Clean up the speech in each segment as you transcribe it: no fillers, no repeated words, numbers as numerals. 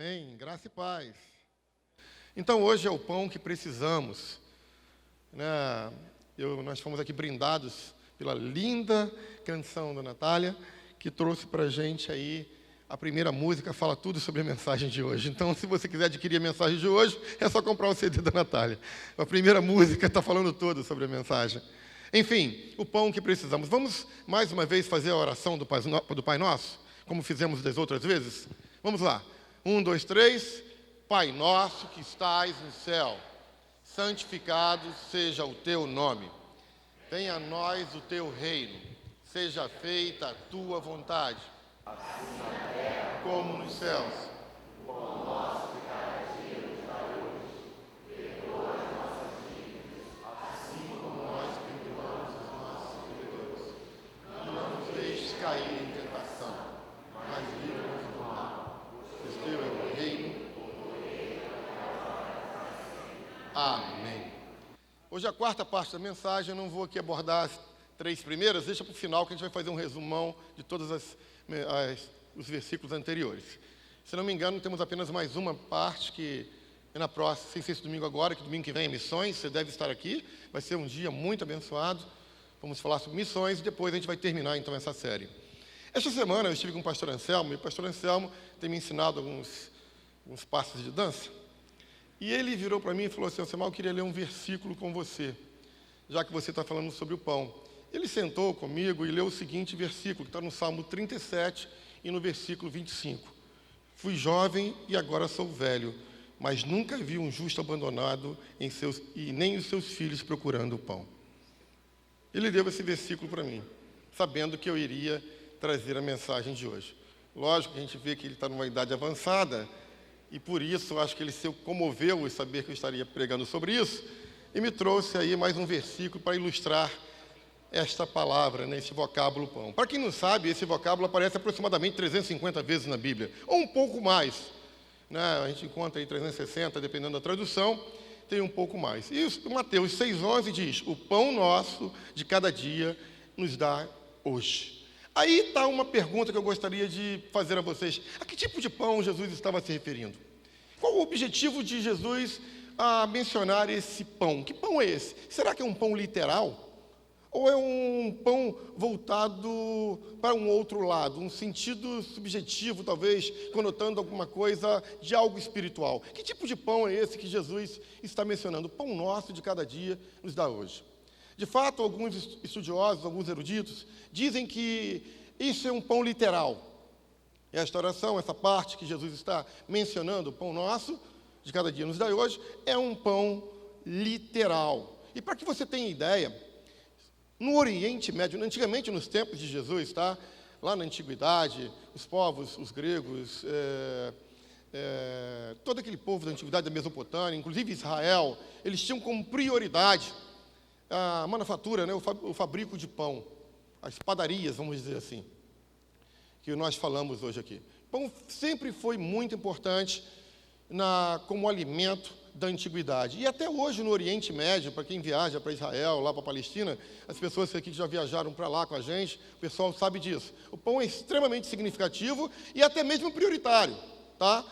Amém. Graça e paz. Então, hoje é o pão que precisamos, né? Nós fomos aqui brindados pela linda canção da Natália, que trouxe para a gente aí a primeira música, fala tudo sobre a mensagem de hoje. Então, se você quiser adquirir a mensagem de hoje, é só comprar o CD da Natália. A primeira música está falando tudo sobre a mensagem. Enfim, o pão que precisamos. Vamos, mais uma vez, fazer a oração do Pai Nosso, como fizemos das outras vezes? Vamos lá. 1, 2, 3. Pai nosso que estais no céu, santificado seja o teu nome. Venha a nós o teu reino. Seja feita a tua vontade, assim na terra como nos céus. O pão nosso de cada dia nos dá hoje. Perdoa as nossas dívidas, assim como nós perdoamos os nossos devedores. Não nos deixes cair em tentação, mas livra-nos do mal. Pois teu é o reino, o poder, amém. Hoje a quarta parte da mensagem, eu não vou aqui abordar as 3 primeiras, deixa para o final que a gente vai fazer um resumão de todos os versículos anteriores. Se não me engano, temos apenas mais uma parte que é na próxima, sem ser esse domingo agora, que domingo que vem é missões, você deve estar aqui, vai ser um dia muito abençoado. Vamos falar sobre missões e depois a gente vai terminar então essa série. Esta semana eu estive com o pastor Anselmo, e o pastor Anselmo tem me ensinado alguns passos de dança. E ele virou para mim e falou assim: Anselmo, eu queria ler um versículo com você, já que você está falando sobre o pão. Ele sentou comigo e leu o seguinte versículo, que está no Salmo 37 e no versículo 25. Fui jovem e agora sou velho, mas nunca vi um justo abandonado e nem os seus filhos procurando o pão. Ele deu esse versículo para mim, sabendo que eu iria trazer a mensagem de hoje. Lógico que a gente vê que ele está numa idade avançada, e por isso eu acho que ele se comoveu em saber que eu estaria pregando sobre isso, e me trouxe aí mais um versículo para ilustrar esta palavra, né, esse vocábulo pão. Para quem não sabe, esse vocábulo aparece aproximadamente 350 vezes na Bíblia, ou um pouco mais, né? A gente encontra aí 360, dependendo da tradução, tem um pouco mais. E Mateus 6,11 diz: o pão nosso de cada dia nos dá hoje. Aí está uma pergunta que eu gostaria de fazer a vocês. A que tipo de pão Jesus estava se referindo? Qual o objetivo de Jesus a mencionar esse pão? Que pão é esse? Será que é um pão literal? Ou é um pão voltado para um outro lado, um sentido subjetivo, talvez, conotando alguma coisa de algo espiritual? Que tipo de pão é esse que Jesus está mencionando? O pão nosso de cada dia nos dá hoje. De fato, alguns estudiosos, alguns eruditos, dizem que isso é um pão literal. Esta oração, essa parte que Jesus está mencionando, o pão nosso de cada dia nos dá hoje, é um pão literal. E para que você tenha ideia, no Oriente Médio, antigamente nos tempos de Jesus, tá? Lá na Antiguidade, os povos, os gregos, todo aquele povo da Antiguidade da Mesopotâmia, inclusive Israel, eles tinham como prioridade a manufatura, né, o fabrico de pão, as padarias, vamos dizer assim, que nós falamos hoje aqui. Pão sempre foi muito importante como alimento da antiguidade. E até hoje no Oriente Médio, para quem viaja para Israel, lá para a Palestina, as pessoas aqui que já viajaram para lá com a gente, o pessoal sabe disso. O pão é extremamente significativo e até mesmo prioritário, tá?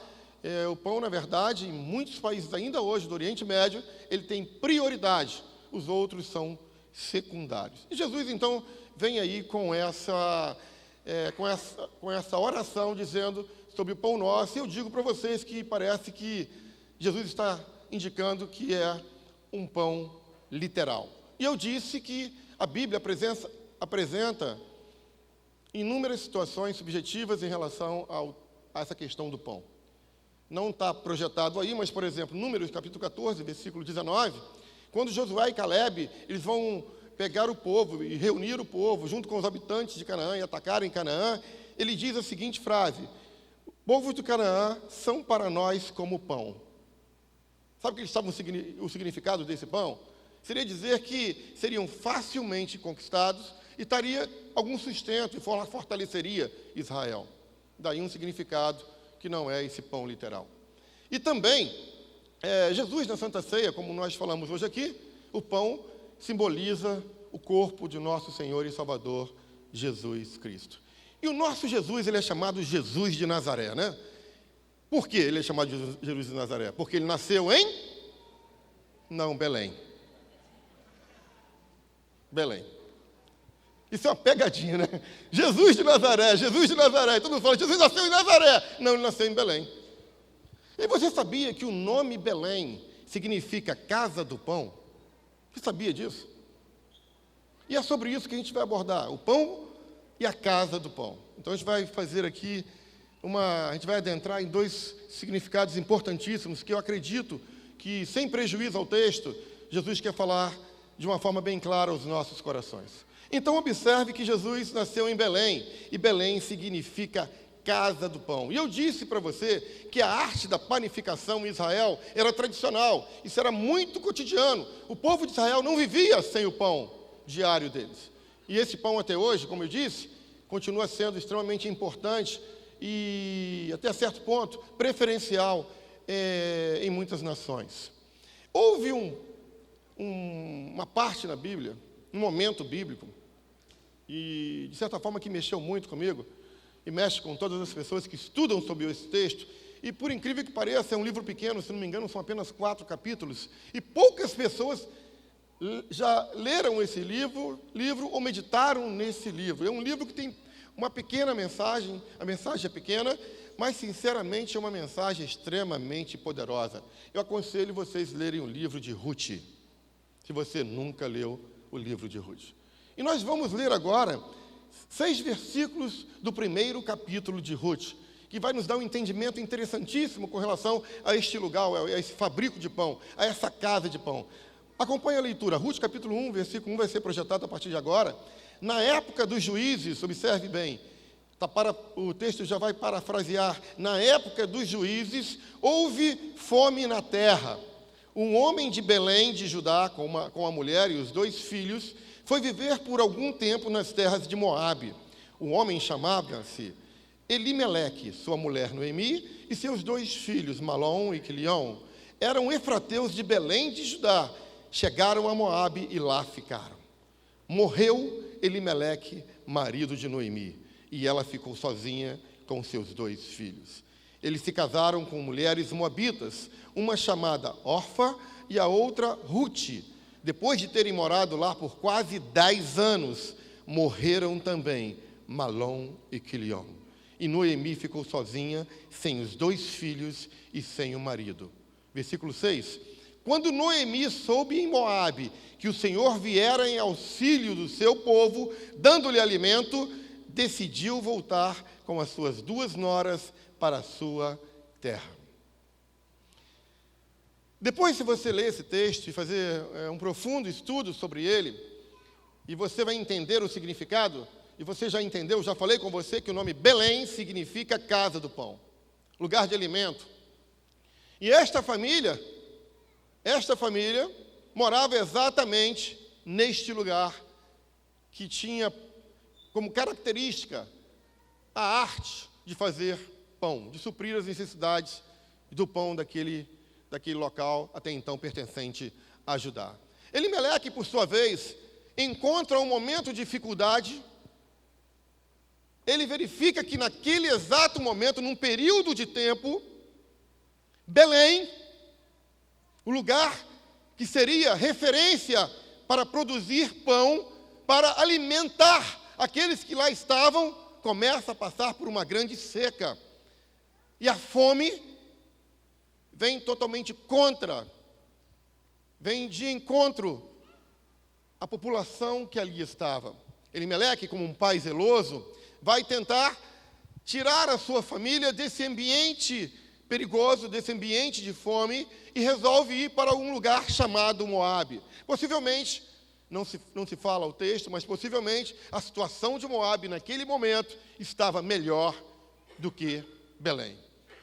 O pão, na verdade, em muitos países ainda hoje do Oriente Médio, ele tem prioridade. Os outros são secundários. E Jesus, então, vem aí com essa oração dizendo sobre o pão nosso. E eu digo para vocês que parece que Jesus está indicando que é um pão literal. E eu disse que a Bíblia apresenta inúmeras situações subjetivas em relação a essa questão do pão. Não está projetado aí, mas, por exemplo, Números, capítulo 14, versículo 19, quando Josué e Caleb, eles vão pegar o povo e reunir o povo junto com os habitantes de Canaã e atacarem Canaã, ele diz a seguinte frase: o povo de Canaã são para nós como pão. Sabe o que eles estavam o significado desse pão? Seria dizer que seriam facilmente conquistados e daria algum sustento e fortaleceria Israel. Daí um significado que não é esse pão literal. E também, Jesus na Santa Ceia, como nós falamos hoje aqui, o pão simboliza o corpo de nosso Senhor e Salvador, Jesus Cristo. E o nosso Jesus, ele é chamado Jesus de Nazaré, né? Por que ele é chamado de Jesus de Nazaré? Porque ele nasceu em? Não, Belém. Belém. Isso é uma pegadinha, né? Jesus de Nazaré, Jesus de Nazaré. Todo mundo fala, Jesus nasceu em Nazaré. Não, ele nasceu em Belém. E você sabia que o nome Belém significa casa do pão? Você sabia disso? E é sobre isso que a gente vai abordar, o pão e a casa do pão. Então a gente vai fazer aqui a gente vai adentrar em dois significados importantíssimos que eu acredito que, sem prejuízo ao texto, Jesus quer falar de uma forma bem clara aos nossos corações. Então observe que Jesus nasceu em Belém, e Belém significa casa do pão. E eu disse para você que a arte da panificação em Israel era tradicional, isso era muito cotidiano. O povo de Israel não vivia sem o pão diário deles. E esse pão até hoje, como eu disse, continua sendo extremamente importante e, até certo ponto, preferencial em muitas nações. Houve uma parte na Bíblia, um momento bíblico, e, de certa forma, que mexeu muito comigo, e mexe com todas as pessoas que estudam sobre esse texto, e, por incrível que pareça, é um livro pequeno, se não me engano, são apenas 4 capítulos, e poucas pessoas já leram esse livro ou meditaram nesse livro. É um livro que tem uma pequena mensagem, a mensagem é pequena, mas, sinceramente, é uma mensagem extremamente poderosa. Eu aconselho vocês lerem o livro de Ruth, se você nunca leu o livro de Ruth. E nós vamos ler agora 6 versículos do primeiro capítulo de Ruth, que vai nos dar um entendimento interessantíssimo com relação a este lugar, a esse fabrico de pão, a essa casa de pão. Acompanhe a leitura. Ruth, capítulo 1, versículo 1, vai ser projetado a partir de agora. Na época dos juízes, observe bem, o texto já vai parafrasear, na época dos juízes, houve fome na terra. Um homem de Belém, de Judá, com a mulher e os 2 filhos, foi viver por algum tempo nas terras de Moabe. O homem chamava-se Elimeleque, sua mulher Noemi, e seus 2 filhos, Malom e Quilion, eram efrateus de Belém de Judá. Chegaram a Moabe e lá ficaram. Morreu Elimeleque, marido de Noemi, e ela ficou sozinha com seus 2 filhos. Eles se casaram com mulheres moabitas, uma chamada Orfa e a outra Ruth. Depois de terem morado lá por quase 10 anos, morreram também Malom e Quilion. E Noemi ficou sozinha, sem os 2 filhos e sem o marido. Versículo 6. Quando Noemi soube em Moabe que o Senhor viera em auxílio do seu povo, dando-lhe alimento, decidiu voltar com as suas 2 noras para a sua terra. Depois, se você ler esse texto e fazer um profundo estudo sobre ele, e você vai entender o significado, e você já entendeu, já falei com você que o nome Belém significa casa do pão, lugar de alimento. E esta família morava exatamente neste lugar que tinha como característica a arte de fazer pão, de suprir as necessidades do pão daquele local até então pertencente a Judá. Elimeleque, por sua vez, encontra um momento de dificuldade. Ele verifica que naquele exato momento, num período de tempo, Belém, o lugar que seria referência para produzir pão, para alimentar aqueles que lá estavam, começa a passar por uma grande seca. E a fome vem totalmente vem de encontro à população que ali estava. Elimeleque, como um pai zeloso, vai tentar tirar a sua família desse ambiente perigoso, desse ambiente de fome, e resolve ir para um lugar chamado Moabe. Possivelmente, não se fala o texto, mas possivelmente a situação de Moabe naquele momento estava melhor do que Belém.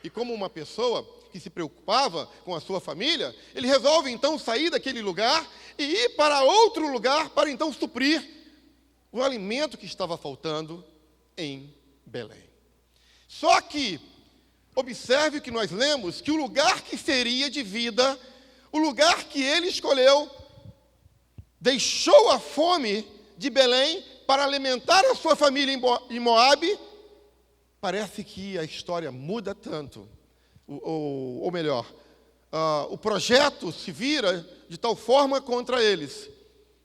E como uma pessoa que se preocupava com a sua família, ele resolve então sair daquele lugar e ir para outro lugar para então suprir o alimento que estava faltando em Belém. Só que, observe que nós lemos que o lugar que seria de vida, o lugar que ele escolheu, deixou a fome de Belém para alimentar a sua família em Moabe. Parece que a história muda tanto ou melhor, o projeto se vira de tal forma contra eles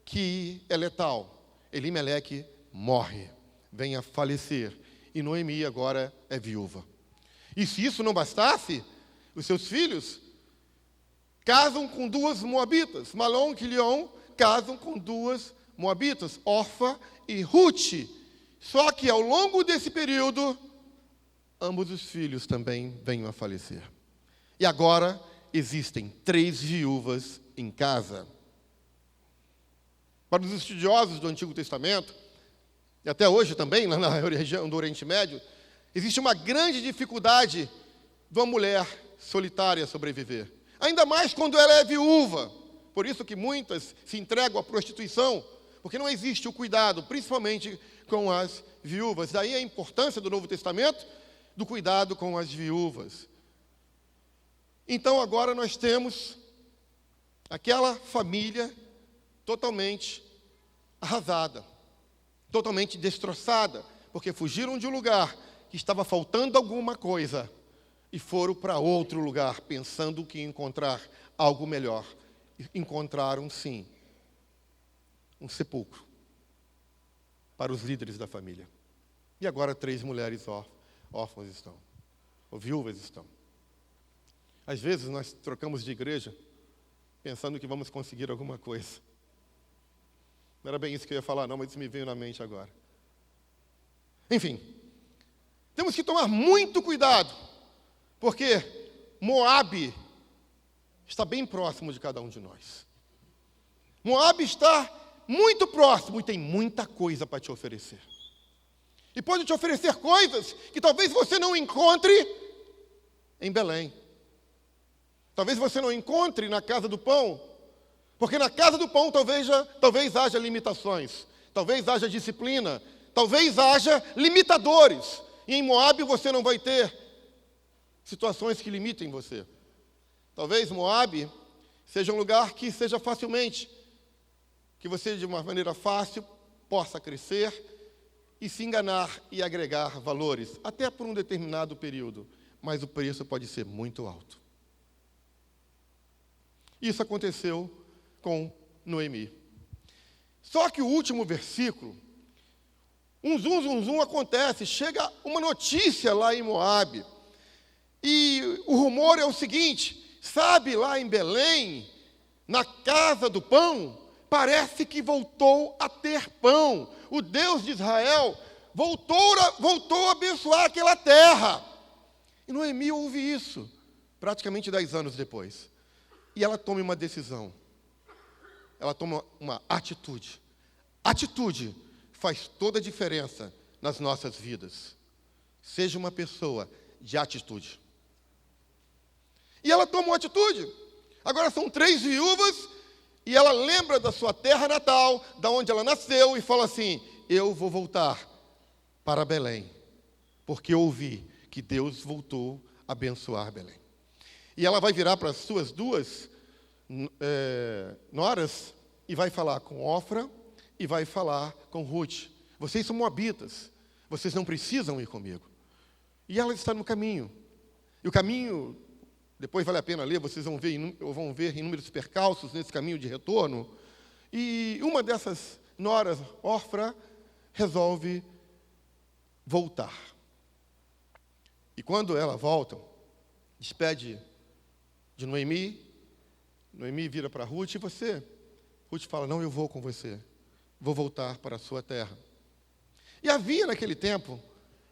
que é letal. Elimeleque morre, vem a falecer, e Noemi agora é viúva. E se isso não bastasse, os seus filhos casam com duas moabitas. Malom e Quilion casam com duas moabitas, Orfa e Ruth. Só que ao longo desse período, ambos os filhos também vêm a falecer. E agora existem 3 viúvas em casa. Para os estudiosos do Antigo Testamento, e até hoje também, lá na região do Oriente Médio, existe uma grande dificuldade de uma mulher solitária sobreviver. Ainda mais quando ela é viúva. Por isso que muitas se entregam à prostituição, porque não existe o cuidado, principalmente com as viúvas. Daí a importância do Novo Testamento, do cuidado com as viúvas. Então agora nós temos aquela família totalmente arrasada, totalmente destroçada, porque fugiram de um lugar que estava faltando alguma coisa e foram para outro lugar, pensando que encontrar algo melhor. Encontraram, sim, um sepulcro para os líderes da família. E agora 3 mulheres órfãs estão, ou viúvas estão. Às vezes nós trocamos de igreja pensando que vamos conseguir alguma coisa. Não era bem isso que eu ia falar, não, mas isso me veio na mente agora. Enfim, temos que tomar muito cuidado, porque Moabe está bem próximo de cada um de nós. Moabe está muito próximo e tem muita coisa para te oferecer. E pode te oferecer coisas que talvez você não encontre em Belém. Talvez você não encontre na casa do pão, porque na casa do pão talvez haja limitações, talvez haja disciplina, talvez haja limitadores. E em Moabe você não vai ter situações que limitem você. Talvez Moabe seja um lugar que seja facilmente, que você de uma maneira fácil possa crescer e se enganar e agregar valores, até por um determinado período, mas o preço pode ser muito alto. Isso aconteceu com Noemi. Só que o último versículo, um zum acontece, chega uma notícia lá em Moabe. E o rumor é o seguinte, sabe, lá em Belém, na casa do pão, parece que voltou a ter pão. O Deus de Israel voltou a abençoar aquela terra. E Noemi ouve isso, praticamente 10 anos depois. E ela toma uma decisão. Ela toma uma atitude. Atitude faz toda a diferença nas nossas vidas. Seja uma pessoa de atitude. E ela toma uma atitude. Agora são 3 viúvas e ela lembra da sua terra natal, da onde ela nasceu, e fala assim: eu vou voltar para Belém, porque eu ouvi que Deus voltou a abençoar Belém. E ela vai virar para as suas 2 noras e vai falar com Ofra e vai falar com Ruth. Vocês são moabitas, vocês não precisam ir comigo. E ela está no caminho. E o caminho, depois vale a pena ler, vocês vão ver inúmeros percalços nesse caminho de retorno. E uma dessas noras, Ofra, resolve voltar. E quando ela volta, despede de Noemi. Noemi vira para Ruth, e você? Ruth fala, não, eu vou com você. Vou voltar para a sua terra. E havia naquele tempo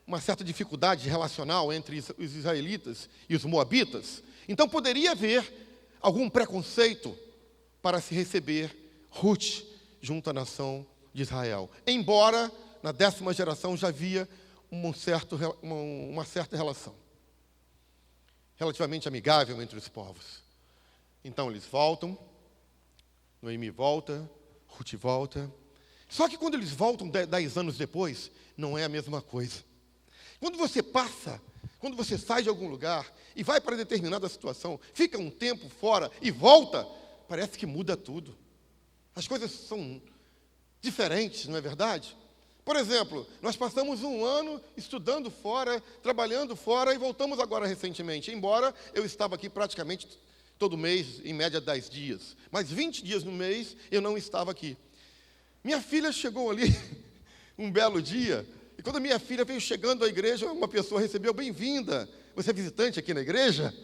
uma certa dificuldade relacional entre os israelitas e os moabitas. Então poderia haver algum preconceito para se receber Ruth junto à nação de Israel. Embora na 10ª geração já havia uma certa relação relativamente amigável entre os povos. Então eles voltam, Noemi volta, Ruth volta. Só que quando eles voltam 10 anos depois, não é a mesma coisa. Quando você sai de algum lugar e vai para determinada situação, fica um tempo fora e volta, parece que muda tudo. As coisas são diferentes, não é verdade? Por exemplo, nós passamos um ano estudando fora, trabalhando fora e voltamos agora recentemente. Embora eu estava aqui praticamente todo mês, em média 10 dias. Mas 20 dias no mês eu não estava aqui. Minha filha chegou ali um belo dia, e quando a minha filha veio chegando à igreja, uma pessoa recebeu: bem-vinda, você é visitante aqui na igreja?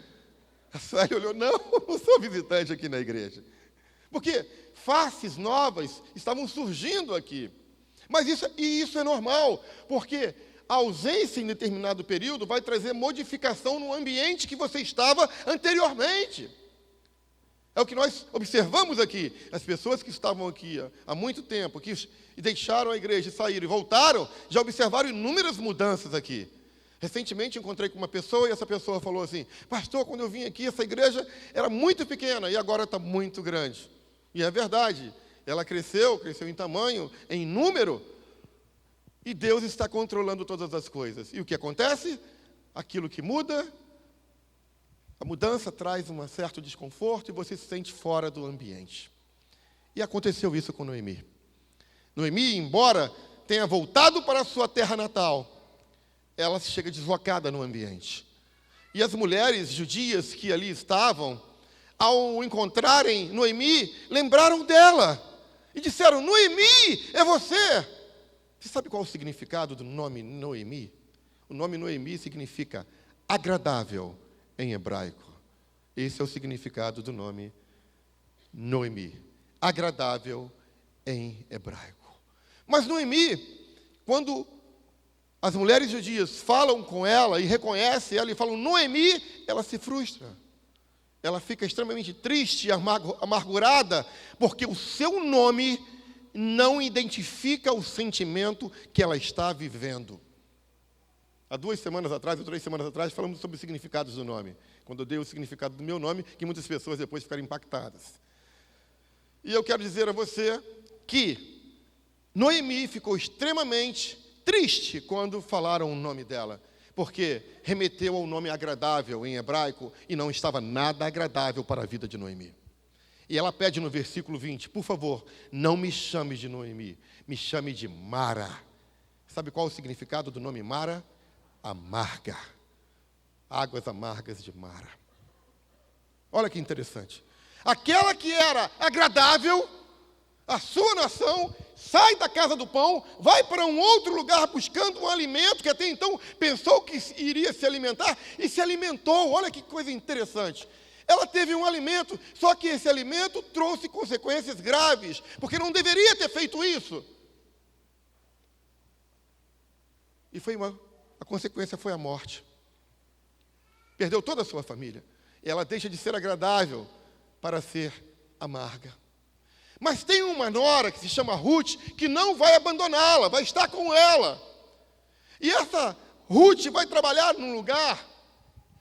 A Sueli olhou: não sou visitante aqui na igreja. Porque faces novas estavam surgindo aqui. Mas isso é normal, porque a ausência em determinado período vai trazer modificação no ambiente que você estava anteriormente. É o que nós observamos aqui. As pessoas que estavam aqui há muito tempo, e deixaram a igreja e saíram e voltaram, já observaram inúmeras mudanças aqui. Recentemente encontrei com uma pessoa e essa pessoa falou assim: pastor, quando eu vim aqui, essa igreja era muito pequena e agora está muito grande. E é verdade, ela cresceu em tamanho, em número, e Deus está controlando todas as coisas. E o que acontece? Aquilo que muda, a mudança traz um certo desconforto e você se sente fora do ambiente. E aconteceu isso com Noemi. Noemi, embora tenha voltado para a sua terra natal, ela chega deslocada no ambiente. E as mulheres judias que ali estavam, ao encontrarem Noemi, lembraram dela e disseram: Noemi, é você! Você sabe qual é o significado do nome Noemi? O nome Noemi significa agradável em hebraico. Esse é o significado do nome Noemi. Agradável em hebraico. Mas Noemi, quando as mulheres judias falam com ela e reconhecem ela e falam Noemi, ela se frustra. Ela fica extremamente triste e amargurada, porque o seu nome não identifica o sentimento que ela está vivendo. Há 2 semanas atrás, ou 3 semanas atrás, falamos sobre os significados do nome. Quando eu dei o significado do meu nome, que muitas pessoas depois ficaram impactadas. E eu quero dizer a você que Noemi ficou extremamente triste quando falaram o nome dela, porque remeteu ao nome agradável em hebraico e não estava nada agradável para a vida de Noemi. E ela pede no versículo 20, por favor, não me chame de Noemi, me chame de Mara. Sabe qual é o significado do nome Mara? Amarga. Águas amargas de Mara. Olha que interessante. Aquela que era agradável, a sua nação, sai da casa do pão, vai para um outro lugar buscando um alimento que até então pensou que iria se alimentar e se alimentou. Olha que coisa interessante. Ela teve um alimento, só que esse alimento trouxe consequências graves, porque não deveria ter feito isso. E a consequência foi a morte. Perdeu toda a sua família. Ela deixa de ser agradável para ser amarga. Mas tem uma nora que se chama Ruth, que não vai abandoná-la, vai estar com ela. E essa Ruth vai trabalhar num lugar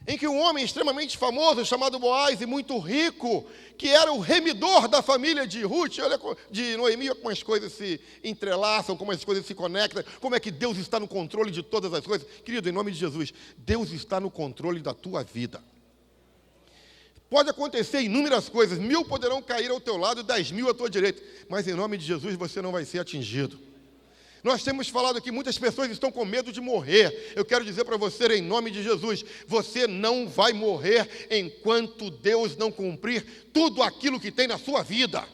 em que um homem extremamente famoso, chamado Boaz, e muito rico, que era o remidor da família de Ruth, olha, de Noemi, como as coisas se entrelaçam, como as coisas se conectam, como é que Deus está no controle de todas as coisas. Querido, em nome de Jesus, Deus está no controle da tua vida. Pode acontecer inúmeras coisas, 1000 poderão cair ao teu lado e 10.000 à tua direita, mas em nome de Jesus você não vai ser atingido. Nós temos falado aqui, muitas pessoas estão com medo de morrer. Eu quero dizer para você, em nome de Jesus, você não vai morrer enquanto Deus não cumprir tudo aquilo que tem na sua vida.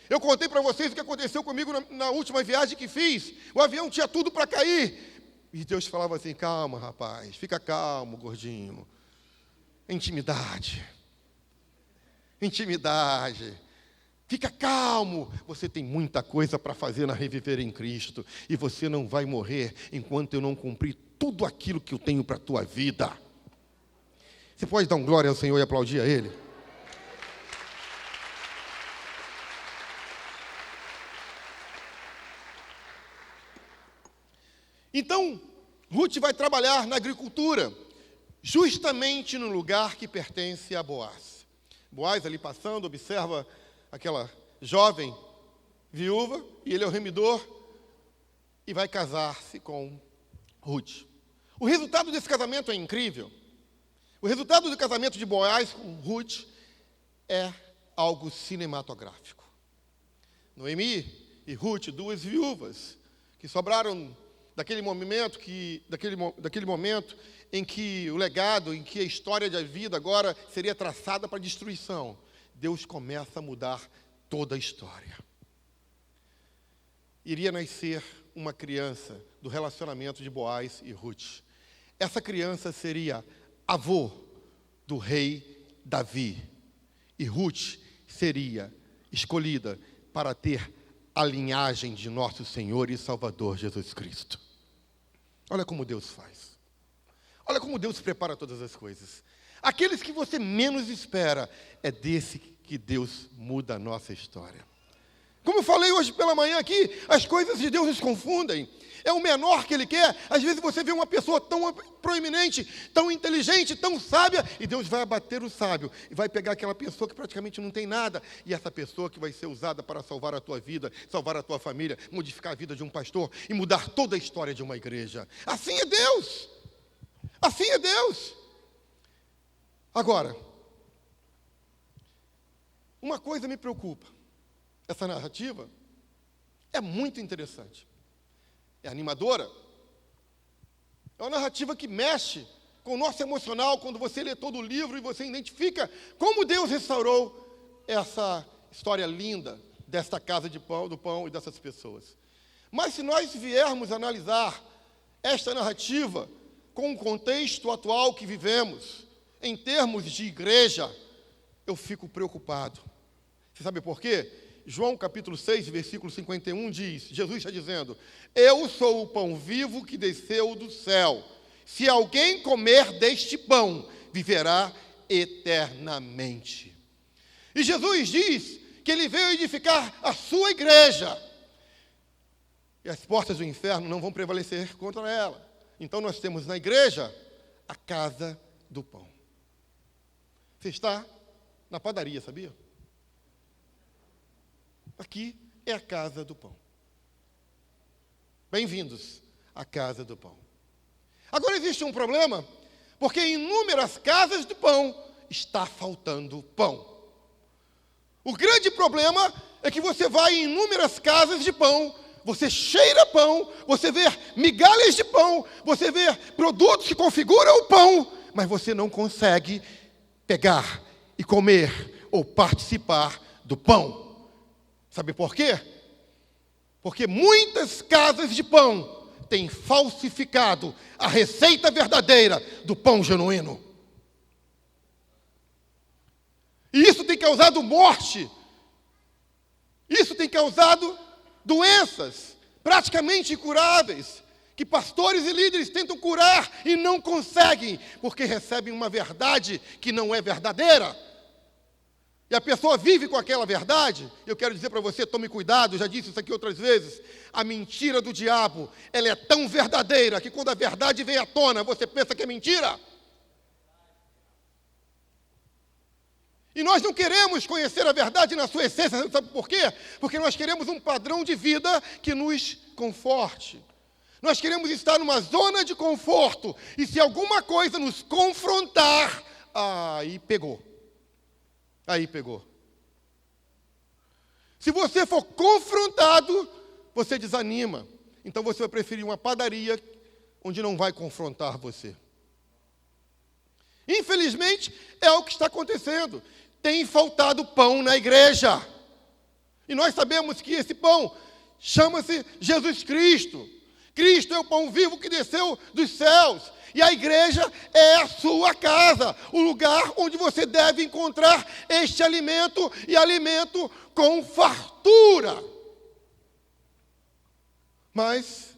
Eu contei para vocês o que aconteceu comigo na última viagem que fiz. O avião tinha tudo para cair. E Deus falava assim: calma, rapaz, fica calmo, gordinho. Intimidade. Fica calmo, você tem muita coisa para fazer na Reviver em Cristo, e você não vai morrer enquanto eu não cumprir tudo aquilo que eu tenho para a tua vida. Você pode dar um glória ao Senhor e aplaudir a Ele? Então, Ruth vai trabalhar na agricultura, justamente no lugar que pertence a Boaz. Boaz ali passando, observa aquela jovem viúva, e ele é o remidor, e vai casar-se com Ruth. O resultado desse casamento é incrível. O resultado do casamento de Boaz com Ruth é algo cinematográfico. Noemi e Ruth, 2 viúvas, que sobraram daquele momento em que o legado, em que a história da vida agora seria traçada para a destruição, Deus começa a mudar toda a história. Iria nascer uma criança do relacionamento de Boaz e Ruth. Essa criança seria avô do rei Davi. E Ruth seria escolhida para ter a linhagem de nosso Senhor e Salvador Jesus Cristo. Olha como Deus faz. Olha como Deus prepara todas as coisas. Aqueles que você menos espera, é desse que Deus muda a nossa história. Como eu falei hoje pela manhã aqui, as coisas de Deus nos confundem. É o menor que Ele quer. Às vezes você vê uma pessoa tão proeminente, tão inteligente, tão sábia, e Deus vai abater o sábio, e vai pegar aquela pessoa que praticamente não tem nada, e essa pessoa que vai ser usada para salvar a tua vida, salvar a tua família, modificar a vida de um pastor, e mudar toda a história de uma igreja. Assim é Deus. Assim é Deus. Agora, uma coisa me preocupa. Essa narrativa é muito interessante. É animadora. É uma narrativa que mexe com o nosso emocional quando você lê todo o livro e você identifica como Deus restaurou essa história linda desta casa de pão, do pão e dessas pessoas. Mas se nós viermos analisar esta narrativa com o contexto atual que vivemos, em termos de igreja, eu fico preocupado. Você sabe por quê? João capítulo 6, versículo 51 diz, Jesus está dizendo: eu sou o pão vivo que desceu do céu. Se alguém comer deste pão, viverá eternamente. E Jesus diz que Ele veio edificar a sua igreja. E as portas do inferno não vão prevalecer contra ela. Então nós temos na igreja a casa do pão. Você está na padaria, sabia? Aqui é a casa do pão. Bem-vindos à casa do pão. Agora existe um problema, porque em inúmeras casas de pão está faltando pão. O grande problema é que você vai em inúmeras casas de pão, você cheira pão, você vê migalhas de pão, você vê produtos que configuram o pão, mas você não consegue pegar e comer ou participar do pão. Sabe por quê? Porque muitas casas de pão têm falsificado a receita verdadeira do pão genuíno. E isso tem causado morte. Isso tem causado doenças praticamente incuráveis, que pastores e líderes tentam curar e não conseguem, porque recebem uma verdade que não é verdadeira. E a pessoa vive com aquela verdade. Eu quero dizer para você, tome cuidado, já disse isso aqui outras vezes. A mentira do diabo, ela é tão verdadeira que quando a verdade vem à tona, você pensa que é mentira. E nós não queremos conhecer a verdade na sua essência, sabe por quê? Porque nós queremos um padrão de vida que nos conforte. Nós queremos estar numa zona de conforto. E se alguma coisa nos confrontar, aí pegou. Aí pegou. Se você for confrontado, você desanima. Então você vai preferir uma padaria onde não vai confrontar você. Infelizmente, é o que está acontecendo. Tem faltado pão na igreja. E nós sabemos que esse pão chama-se Jesus Cristo. Cristo é o pão vivo que desceu dos céus. E a igreja é a sua casa, o lugar onde você deve encontrar este alimento e alimento com fartura. Mas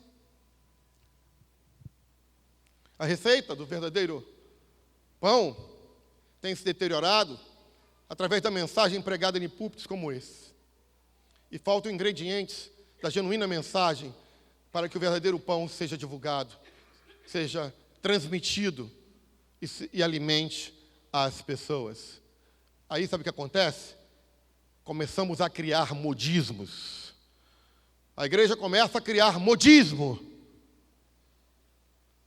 a receita do verdadeiro pão tem se deteriorado através da mensagem pregada em púlpitos como esse. E faltam ingredientes da genuína mensagem para que o verdadeiro pão seja divulgado, seja transmitido e alimente as pessoas. Aí sabe o que acontece? Começamos a criar modismos. A igreja começa a criar modismo.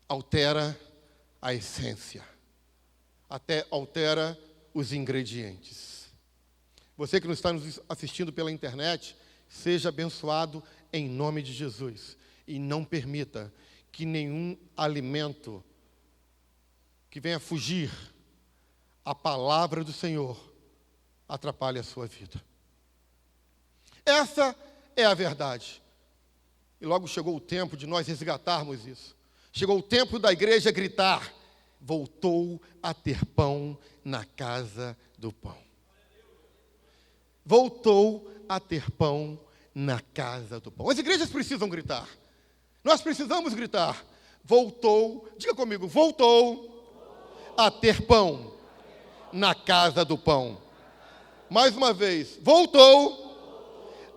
Altera a essência. Até altera os ingredientes. Você que nos está nos assistindo pela internet, seja abençoado em nome de Jesus. e não permita que nenhum alimento que venha fugir a palavra do Senhor atrapalhe a sua vida. Essa é a verdade. E logo chegou o tempo de nós resgatarmos isso. Chegou o tempo da igreja gritar: voltou a ter pão na casa do pão. Voltou a ter pão na casa do pão. As igrejas precisam gritar. Nós precisamos gritar. Voltou, diga comigo, voltou a ter pão na casa do pão. Mais uma vez, voltou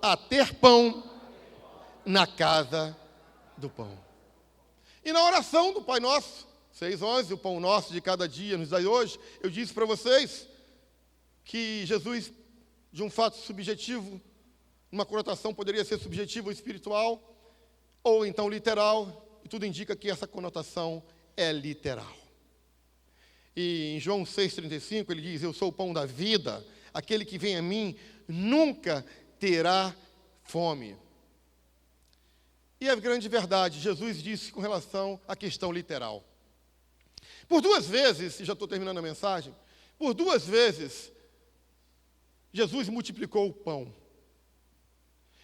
a ter pão na casa do pão. E na oração do Pai Nosso, 6:11, o pão nosso de cada dia nos dai hoje, eu disse para vocês que Jesus, de um fato subjetivo, uma conotação poderia ser subjetiva ou espiritual, ou então literal, e tudo indica que essa conotação é literal. E em João 6,35 ele diz: eu sou o pão da vida, aquele que vem a mim nunca terá fome. E a grande verdade, Jesus disse com relação à questão literal. Por 2 vezes, e já estou terminando a mensagem, por 2 vezes, Jesus multiplicou o pão.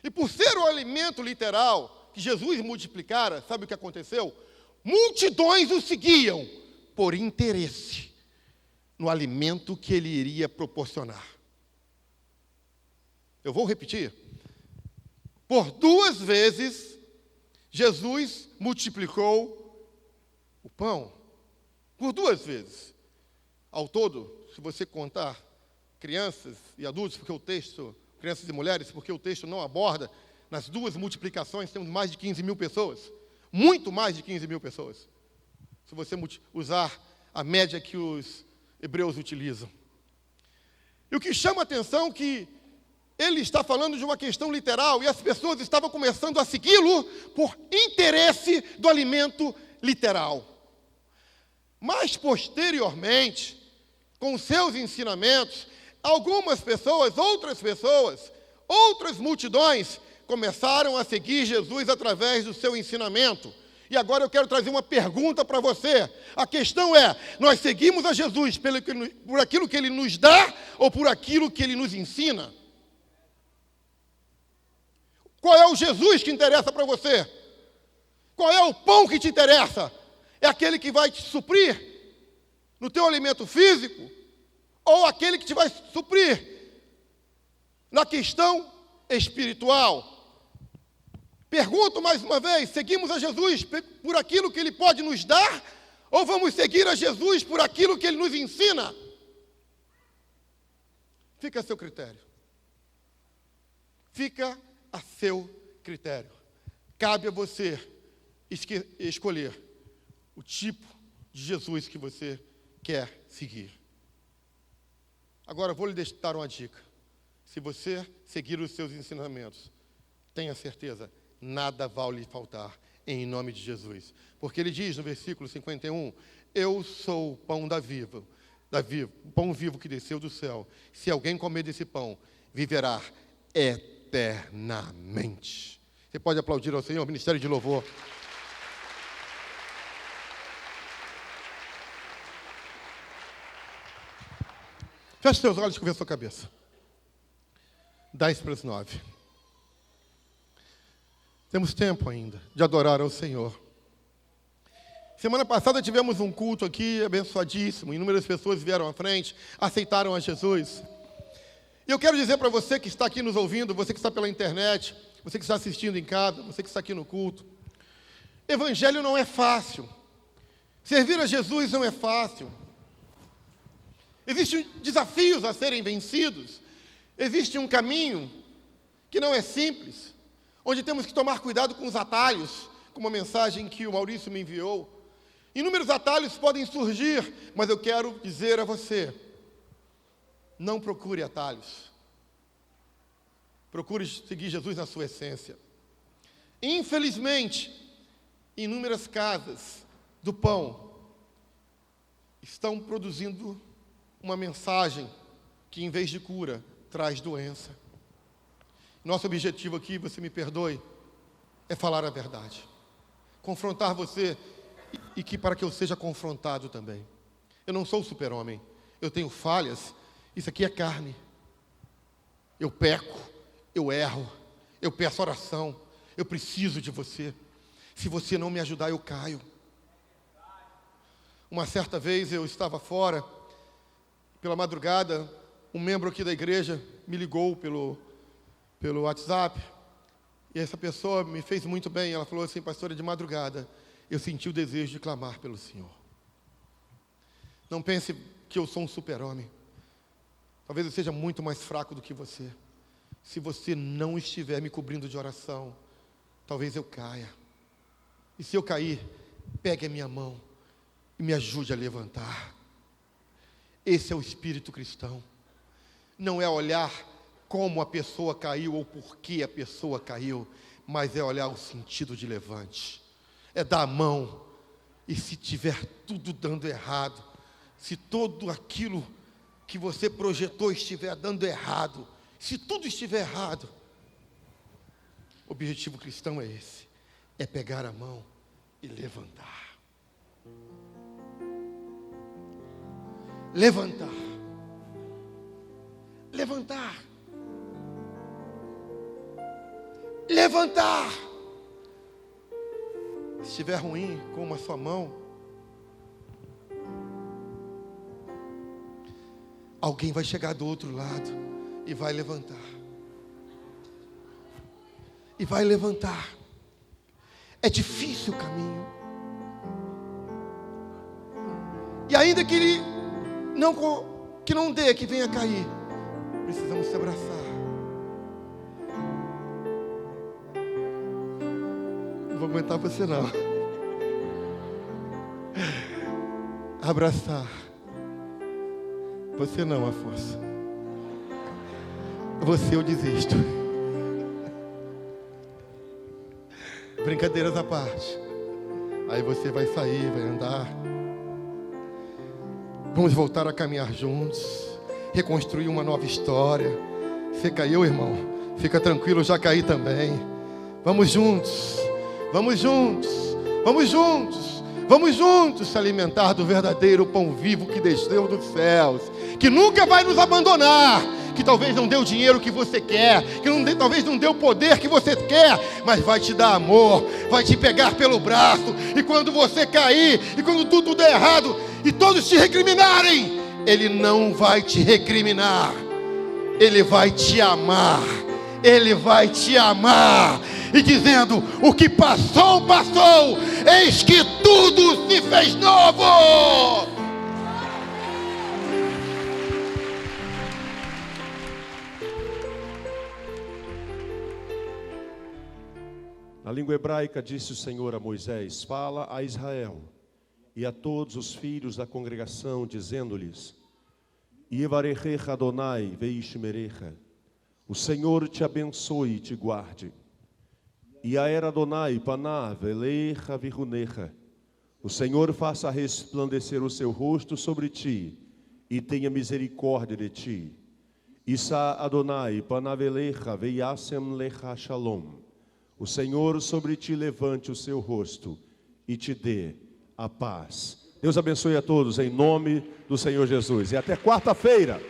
E por ser o alimento literal que Jesus multiplicara, sabe o que aconteceu? Multidões o seguiam por interesse no alimento que ele iria proporcionar. Eu vou repetir. Por 2 vezes, Jesus multiplicou o pão. Por 2 vezes. Ao todo, se você contar crianças e adultos, porque o texto, crianças e mulheres, porque o texto não aborda, nas 2 multiplicações temos mais de 15 mil pessoas. Muito mais de 15 mil pessoas. Se você usar a média que os hebreus utilizam. E o que chama a atenção é que ele está falando de uma questão literal e as pessoas estavam começando a segui-lo por interesse do alimento literal. Mas, posteriormente, com os seus ensinamentos, algumas pessoas, outras multidões, começaram a seguir Jesus através do seu ensinamento. E agora eu quero trazer uma pergunta para você. A questão é, nós seguimos a Jesus por aquilo que Ele nos dá ou por aquilo que Ele nos ensina? Qual é o Jesus que interessa para você? Qual é o pão que te interessa? É aquele que vai te suprir no teu alimento físico? Ou aquele que te vai suprir na questão espiritual? Pergunto mais uma vez, seguimos a Jesus por aquilo que Ele pode nos dar? Ou vamos seguir a Jesus por aquilo que Ele nos ensina? Fica a seu critério. Fica a seu critério. Cabe a você escolher o tipo de Jesus que você quer seguir. Agora, vou lhe dar uma dica. Se você seguir os seus ensinamentos, tenha certeza, nada vai lhe faltar, em nome de Jesus. Porque ele diz no versículo 51, eu sou o pão o pão vivo que desceu do céu. Se alguém comer desse pão, viverá eternamente. Você pode aplaudir ao Senhor, Ministério de Louvor. Feche seus olhos e curva a sua cabeça. 10:09. Temos tempo ainda de adorar ao Senhor. Semana passada tivemos um culto aqui abençoadíssimo. Inúmeras pessoas vieram à frente, aceitaram a Jesus. E eu quero dizer para você que está aqui nos ouvindo, você que está pela internet, você que está assistindo em casa, você que está aqui no culto. Evangelho não é fácil. Servir a Jesus não é fácil. Existem desafios a serem vencidos. Existe um caminho que não é simples, onde temos que tomar cuidado com os atalhos, como a mensagem que o Maurício me enviou. Inúmeros atalhos podem surgir, mas eu quero dizer a você, não procure atalhos. Procure seguir Jesus na sua essência. Infelizmente, inúmeras casas do pão estão produzindo uma mensagem que, em vez de cura, traz doença. Nosso objetivo aqui, você me perdoe, é falar a verdade. confrontar você e que para que eu seja confrontado também. Eu não sou super-homem, eu tenho falhas, isso aqui é carne. Eu peco, eu erro, eu peço oração, eu preciso de você. Se você não me ajudar, eu caio. Uma certa vez eu estava fora, pela madrugada, um membro aqui da igreja me ligou pelo WhatsApp, e essa pessoa me fez muito bem. Ela falou assim: pastora, de madrugada eu senti o desejo de clamar pelo Senhor. Não pense que eu sou um super-homem. Talvez eu seja muito mais fraco do que você. Se você não estiver me cobrindo de oração, talvez eu caia. E se eu cair, pegue a minha mão e me ajude a levantar. Esse é o espírito cristão. Não é olhar como a pessoa caiu ou por que a pessoa caiu, mas é olhar o sentido de levante. É dar a mão, e se tiver tudo dando errado, se tudo aquilo que você projetou estiver dando errado, se tudo estiver errado, o objetivo cristão é esse: é pegar a mão e levantar. Levantar. Levantar. Levantar. Se estiver ruim com a sua mão, alguém vai chegar do outro lado e vai levantar. E vai levantar. É difícil o caminho. E ainda que ele não dê, que venha cair, precisamos se abraçar. Não vou aguentar você não. Abraçar. Você não, Afonso. Você eu desisto. Brincadeiras à parte. Aí você vai sair, vai andar. Vamos voltar a caminhar juntos. Reconstruir uma nova história. Você caiu, irmão? Fica tranquilo, eu já caí também. Vamos juntos. Vamos juntos. Vamos juntos. Vamos juntos se alimentar do verdadeiro pão vivo que desceu dos céus, que nunca vai nos abandonar, que talvez não dê o dinheiro que você quer, que talvez não dê o poder que você quer, mas vai te dar amor, vai te pegar pelo braço, e quando você cair, e quando tudo der errado, e todos te recriminarem, Ele não vai te recriminar, Ele vai te amar, Ele vai te amar, e dizendo: o que passou, passou, eis que tudo se fez novo. Na língua hebraica disse o Senhor a Moisés: fala a Israel e a todos os filhos da congregação, dizendo-lhes: Yevarechecha Adonai veishmerecha, o Senhor te abençoe e te guarde. Yaer Adonai panav elecha vihunecha, o Senhor faça resplandecer o seu rosto sobre ti e tenha misericórdia de ti. Isa Adonai panav elecha veiasem lecha shalom, o Senhor sobre ti levante o seu rosto e te dê a paz. Deus abençoe a todos em nome do Senhor Jesus. E até quarta-feira.